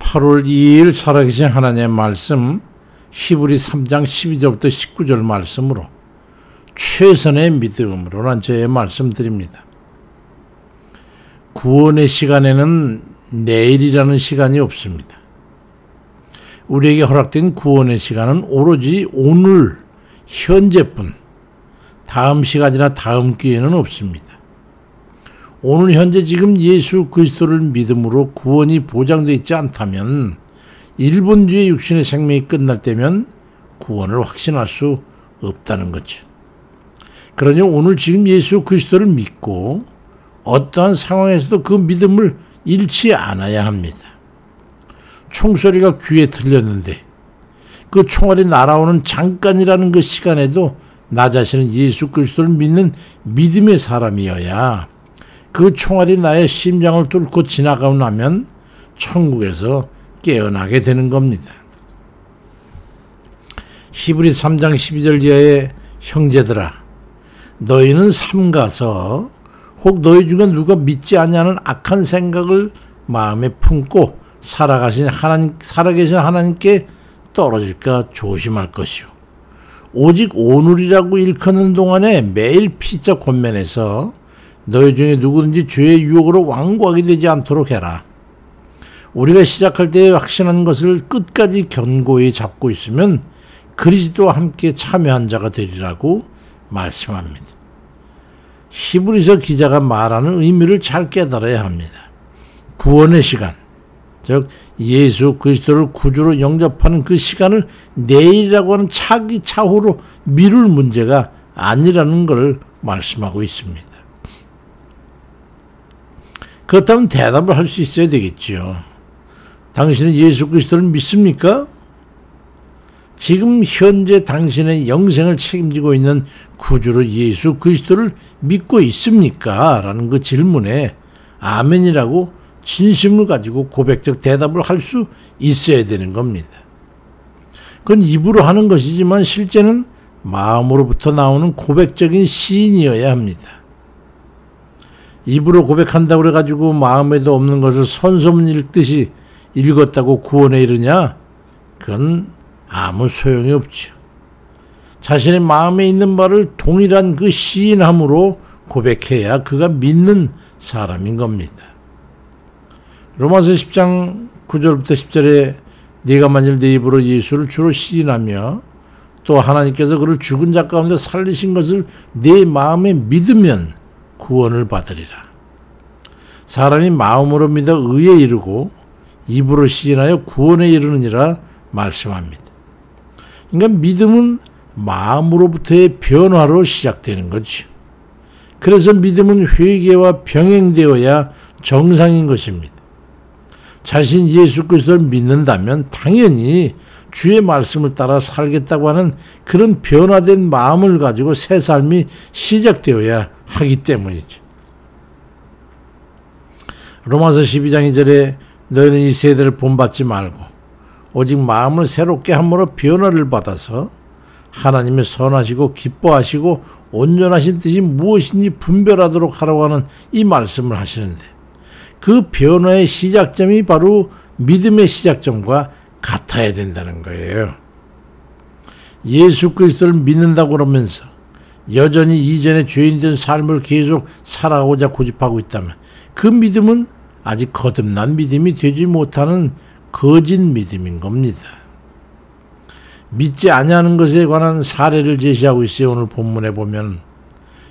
8월 2일 살아계신 하나님의 말씀 히브리 3장 12절부터 19절 말씀으로 최선의 믿음으로는 저의 말씀드립니다. 구원의 시간에는 내일이라는 시간이 없습니다. 우리에게 허락된 구원의 시간은 오로지 오늘 현재뿐, 다음 시간이나 다음 기회는 없습니다. 오늘 현재 지금 예수 그리스도를 믿음으로 구원이 보장되어 있지 않다면 1분 뒤에 육신의 생명이 끝날 때면 구원을 확신할 수 없다는 거죠. 그러니 오늘 지금 예수 그리스도를 믿고 어떠한 상황에서도 그 믿음을 잃지 않아야 합니다. 총소리가 귀에 들렸는데 그 총알이 날아오는 잠깐이라는 그 시간에도 나 자신은 예수 그리스도를 믿는 믿음의 사람이어야 그 총알이 나의 심장을 뚫고 지나가고 나면 천국에서 깨어나게 되는 겁니다. 히브리 3장 12절 이하의 형제들아, 너희는 삼가서 혹 너희 중에 누가 믿지 아니하는 악한 생각을 마음에 품고 살아계신 하나님께 떨어질까 조심할 것이요. 오직 오늘이라고 일컫는 동안에 매일 피자 권면에서 너희 중에 누구든지 죄의 유혹으로 완고하게 되지 않도록 해라. 우리가 시작할 때 확신한 것을 끝까지 견고히 잡고 있으면 그리스도와 함께 참여한 자가 되리라고 말씀합니다. 히브리서 기자가 말하는 의미를 잘 깨달아야 합니다. 구원의 시간, 즉 예수 그리스도를 구주로 영접하는 그 시간을 내일이라고 하는 차기 차후로 미룰 문제가 아니라는 것을 말씀하고 있습니다. 그렇다면 대답을 할 수 있어야 되겠죠. 당신은 예수 그리스도를 믿습니까? 지금 현재 당신의 영생을 책임지고 있는 구주로 예수 그리스도를 믿고 있습니까? 라는 그 질문에 아멘이라고 진심을 가지고 고백적 대답을 할 수 있어야 되는 겁니다. 그건 입으로 하는 것이지만 실제는 마음으로부터 나오는 고백적인 시인이어야 합니다. 입으로 고백한다고 그래가지고 마음에도 없는 것을 선소문 읽듯이 읽었다고 구원에 이르냐? 그건 아무 소용이 없죠. 자신의 마음에 있는 말을 동일한 그 시인함으로 고백해야 그가 믿는 사람인 겁니다. 로마서 10장 9절부터 10절에 네가 만일 네 입으로 예수를 주로 시인하며 또 하나님께서 그를 죽은 자 가운데 살리신 것을 네 마음에 믿으면 구원을 받으리라. 사람이 마음으로 믿어 의에 이르고 입으로 시인하여 구원에 이르느니라 말씀합니다. 그러니까 믿음은 마음으로부터의 변화로 시작되는 거죠. 그래서 믿음은 회개와 병행되어야 정상인 것입니다. 자신 예수 그리스도를 믿는다면 당연히 주의 말씀을 따라 살겠다고 하는 그런 변화된 마음을 가지고 새 삶이 시작되어야 하기 때문이죠. 로마서 12장 2절에 너희는 이 세대를 본받지 말고 오직 마음을 새롭게 함으로 변화를 받아서 하나님의 선하시고 기뻐하시고 온전하신 뜻이 무엇인지 분별하도록 하라고 하는 이 말씀을 하시는데 그 변화의 시작점이 바로 믿음의 시작점과 같아야 된다는 거예요. 예수 그리스도를 믿는다고 그러면서 여전히 이전에 죄인 된 삶을 계속 살아가고자 고집하고 있다면 그 믿음은 아직 거듭난 믿음이 되지 못하는 거짓 믿음인 겁니다. 믿지 아니하는 것에 관한 사례를 제시하고 있어요. 오늘 본문에 보면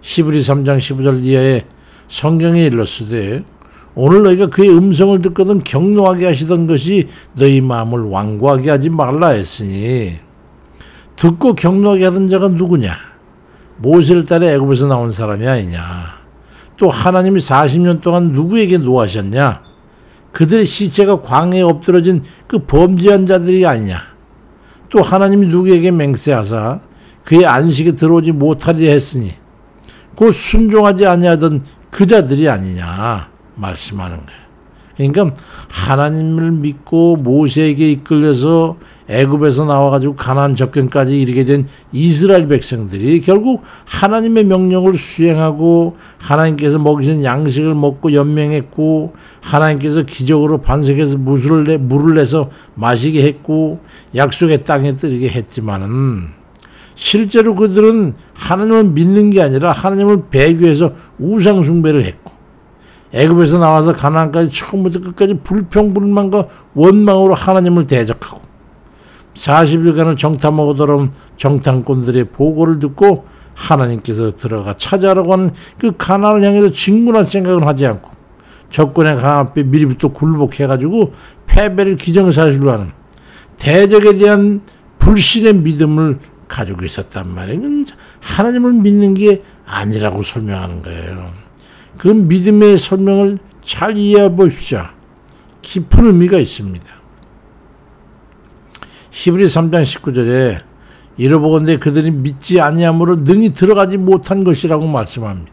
히브리 3장 15절 이하에 성경에 일렀으되 오늘 너희가 그의 음성을 듣거든 경노하게 하시던 것이 너희 마음을 완고하게 하지 말라 했으니 듣고 경노하게 하던 자가 누구냐? 모세를 따라 애굽에서 나온 사람이 아니냐? 또 하나님이 40년 동안 누구에게 노하셨냐? 그들의 시체가 광야에 엎드러진 그 범죄한 자들이 아니냐? 또 하나님이 누구에게 맹세하사 그의 안식에 들어오지 못하리라 했으니 곧 순종하지 아니하던 그 자들이 아니냐 말씀하는 거예요. 그러니까 하나님을 믿고 모세에게 이끌려서 애굽에서 나와가지고 가나안 접경까지 이르게 된 이스라엘 백성들이 결국 하나님의 명령을 수행하고 하나님께서 먹이신 양식을 먹고 연명했고 하나님께서 기적으로 반석에서 물을 내서 마시게 했고 약속의 땅에 들게 했지만은 실제로 그들은 하나님을 믿는 게 아니라 하나님을 배교해서 우상 숭배를 했고 애굽에서 나와서 가나안까지 처음부터 끝까지 불평불만과 원망으로 하나님을 대적하고 40일간을 정탐하고 돌아온 정탐꾼들의 보고를 듣고 하나님께서 들어가 찾아라고 하는 그 가나안을 향해서 진군할 생각은 하지 않고 적군의 강 앞에 미리부터 굴복해가지고 패배를 기정사실로 하는 대적에 대한 불신의 믿음을 가지고 있었단 말이에요. 하나님을 믿는 게 아니라고 설명하는 거예요. 그 믿음의 설명을 잘 이해해 보십시오. 깊은 의미가 있습니다. 히브리 3장 19절에 이러보건대 그들이 믿지 아니함으로 능히 들어가지 못한 것이라고 말씀합니다.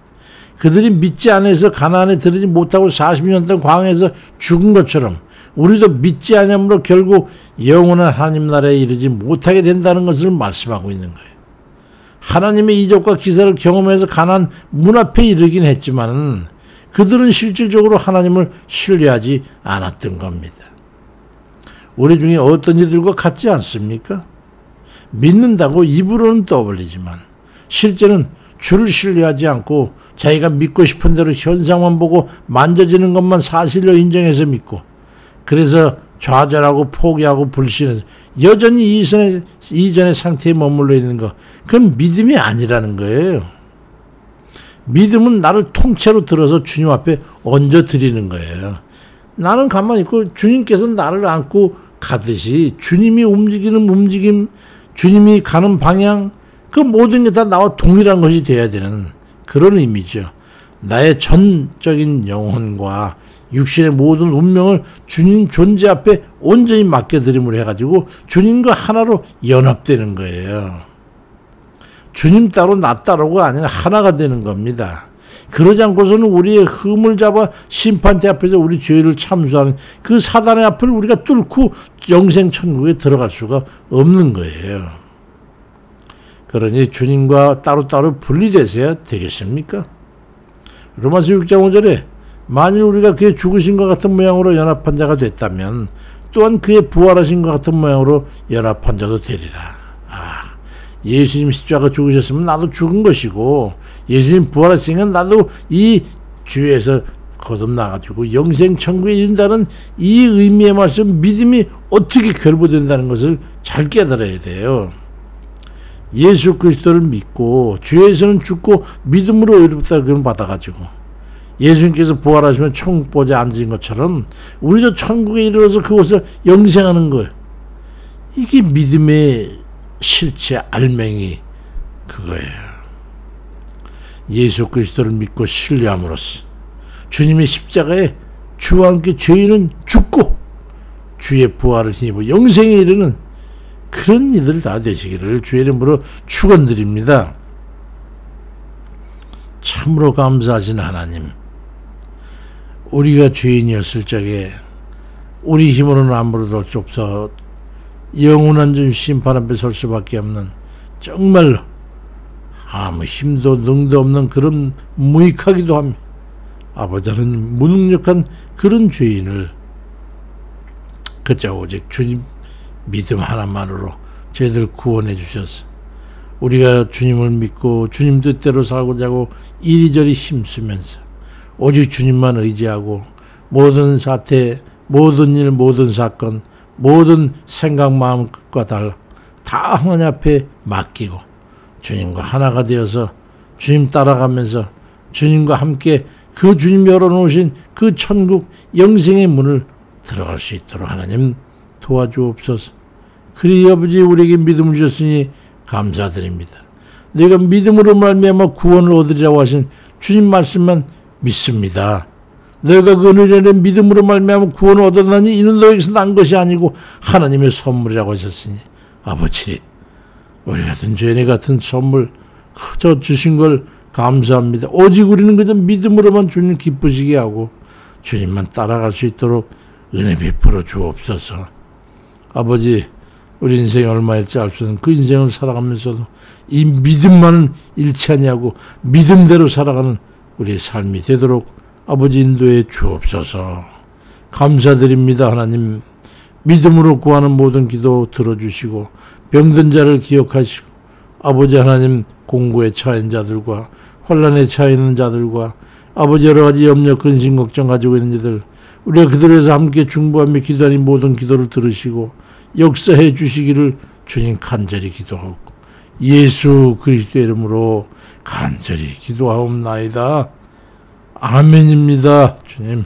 그들이 믿지 않아서 가나안에 들어지 못하고 40년 동안 광야에서 죽은 것처럼 우리도 믿지 아니함으로 결국 영원한 하나님 나라에 이르지 못하게 된다는 것을 말씀하고 있는 거예요. 하나님의 이적과 기사를 경험해서 가나안 문 앞에 이르긴 했지만 그들은 실질적으로 하나님을 신뢰하지 않았던 겁니다. 우리 중에 어떤 이들과 같지 않습니까? 믿는다고 입으로는 떠벌리지만 실제는 주를 신뢰하지 않고 자기가 믿고 싶은 대로 현상만 보고 만져지는 것만 사실로 인정해서 믿고 그래서 좌절하고 포기하고 불신해서 여전히 이전의 상태에 머물러 있는 것, 그건 믿음이 아니라는 거예요. 믿음은 나를 통째로 들어서 주님 앞에 얹어드리는 거예요. 나는 가만히 있고 주님께서 나를 안고 가듯이 주님이 움직이는 움직임, 주님이 가는 방향, 그 모든 게 다 나와 동일한 것이 되어야 되는 그런 의미죠. 나의 전적인 영혼과 육신의 모든 운명을 주님 존재 앞에 온전히 맡겨드림으로 해가지고 주님과 하나로 연합되는 거예요. 주님 따로 나 따로가 아니라 하나가 되는 겁니다. 그러지 않고서는 우리의 흠을 잡아 심판대 앞에서 우리 죄를 참수하는 그 사단의 앞을 우리가 뚫고 영생 천국에 들어갈 수가 없는 거예요. 그러니 주님과 따로따로 분리되셔야 되겠습니까? 로마서 6장 5절에 만일 우리가 그의 죽으신 것 같은 모양으로 연합한 자가 됐다면 또한 그의 부활하신 것 같은 모양으로 연합한 자도 되리라. 예수님 십자가 죽으셨으면 나도 죽은 것이고 예수님 부활하시니까 나도 이 주에서 거듭나가지고 영생 천국에 이른다는 이 의미의 말씀, 믿음이 어떻게 결부된다는 것을 잘 깨달아야 돼요. 예수 그리스도를 믿고 주에서는 죽고 믿음으로 의롭다 그걸 받아가지고 예수님께서 부활하시면 천국보좌에 앉은 것처럼 우리도 천국에 이르러서 그곳을 영생하는 거예요. 이게 믿음의 실체 알맹이 그거예요. 예수 그리스도를 믿고 신뢰함으로써 주님의 십자가에 주와 함께 죄인은 죽고 주의 부활을 힘입어 영생에 이르는 그런 이들 다 되시기를 주의 이름으로 축원드립니다. 참으로 감사하신 하나님, 우리가 죄인이었을 적에 우리 힘으로는 아무래도 할 수 없어 영원한 좀 심판 앞에 설 수밖에 없는 정말로 아무 힘도 능도 없는 그런 무익하기도 합니다. 아버지는 무능력한 그런 죄인을 그저 오직 주님 믿음 하나만으로 저희들 구원해 주셔서 우리가 주님을 믿고 주님 뜻대로 살고자 하고 이리저리 힘쓰면서 오직 주님만 의지하고 모든 사태, 모든 일, 모든 사건, 모든 생각, 마음, 끝과 달라 다 하나님 앞에 맡기고 주님과 하나가 되어서 주님 따라가면서 주님과 함께 그 주님 열어놓으신 그 천국 영생의 문을 들어갈 수 있도록 하나님 도와주옵소서. 그리 아버지 우리에게 믿음을 주셨으니 감사드립니다. 내가 믿음으로 말미암아 구원을 얻으리라고 하신 주님 말씀만 믿습니다. 너희가 그 은혜를 믿음으로 말미암아 구원을 얻었나니 이는 너희에게서 난 것이 아니고 하나님의 선물이라고 하셨으니 아버지 우리 같은 죄인 같은 선물 그저 주신 걸 감사합니다. 오직 우리는 그저 믿음으로만 주님 기쁘시게 하고 주님만 따라갈 수 있도록 은혜 베풀어 주옵소서. 아버지, 우리 인생이 얼마일지 알 수 없는 그 인생을 살아가면서도 이 믿음만은 잃지 아니하고 믿음대로 살아가는 우리의 삶이 되도록 아버지 인도해 주옵소서. 감사드립니다. 하나님, 믿음으로 구하는 모든 기도 들어주시고 병든 자를 기억하시고 아버지 하나님, 공고에 처한 자들과 혼란에 처해 있는 자들과 아버지 여러 가지 염려, 근심, 걱정 가지고 있는 자들, 우리가 그들에서 함께 중보하며 기도하는 모든 기도를 들으시고 역사해 주시기를 주님 간절히 기도하고 예수 그리스도의 이름으로 간절히 기도하옵나이다. 아멘입니다. 주님.